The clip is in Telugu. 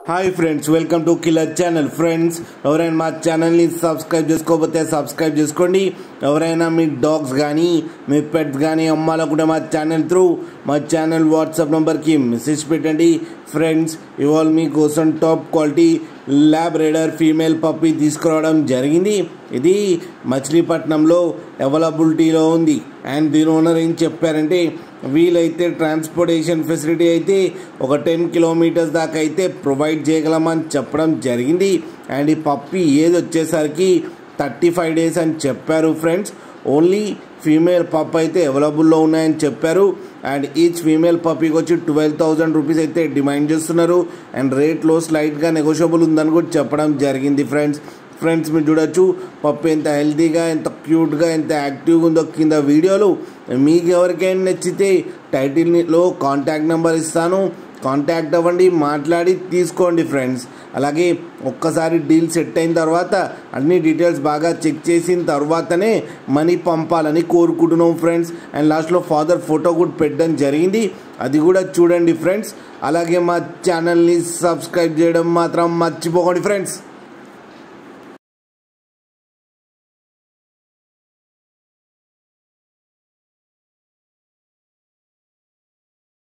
Hi friends, welcome to killer channel. Friends, ఎవరైనా మా ఛానల్ని సబ్స్క్రైబ్ చేసుకోకపోతే సబ్స్క్రైబ్ చేసుకోండి. ఎవరైనా మీ డాగ్స్ కానీ మీ పెట్స్ కానీ అమ్మాలనుకుంటే మా ఛానల్ త్రూ మా ఛానల్ వాట్సాప్ నెంబర్కి మెసేజ్ పెట్టండి. ఫ్రెండ్స్, ఇవాళ మీకోసం top quality Labrador female puppy తీసుకురావడం జరిగింది. ఇది మచిలీపట్నంలో అవైలబిలిటీలో ఉంది. అండ్ దీని ఓనర్ ఏం చెప్పారంటే, వీలైతే ట్రాన్స్పోర్టేషన్ ఫెసిలిటీ అయితే ఒక 10 కిలోమీటర్స్ దాకా అయితే ప్రొవైడ్ చేయగలమని చెప్పడం జరిగింది. అండ్ ఈ పప్పీ ఏది వచ్చేసరికి 35 డేస్ అని చెప్పారు. ఫ్రెండ్స్, ఓన్లీ ఫీమేల్ పప్ అయితే అవైలబుల్లో ఉన్నాయని చెప్పారు. అండ్ ఈచ్ ఫీమేల్ పప్పీకి వచ్చి 12,000 రూపీస్ అయితే డిమాండ్ చేస్తున్నారు. అండ్ రేట్లో స్లైట్గా నెగోషియబుల్ ఉందని కూడా చెప్పడం జరిగింది. ఫ్రెండ్స్ మీరు చూడొచ్చు పప్పు ఎంత హెల్తీగా, ఎంత క్యూట్గా, ఎంత యాక్టివ్గా ఉందో కింద వీడియోలు. మీకు ఎవరికైనా నచ్చితే టైటిల్లో కాంటాక్ట్ నెంబర్ ఇస్తాను, కాంటాక్ట్ అవ్వండి, మాట్లాడి తీసుకోండి. ఫ్రెండ్స్, అలాగే ఒక్కసారి డీల్ సెట్ అయిన తర్వాత అన్ని డీటెయిల్స్ బాగా చెక్ చేసిన తర్వాతనే మనీ పంపాలని కోరుకుంటున్నాం. ఫ్రెండ్స్, అండ్ లాస్ట్లో ఫాదర్ ఫోటో కూడా పెట్టడం జరిగింది, అది కూడా చూడండి. ఫ్రెండ్స్, అలాగే మా ఛానల్ని సబ్స్క్రైబ్ చేయడం మాత్రం మర్చిపోకండి. ఫ్రెండ్స్.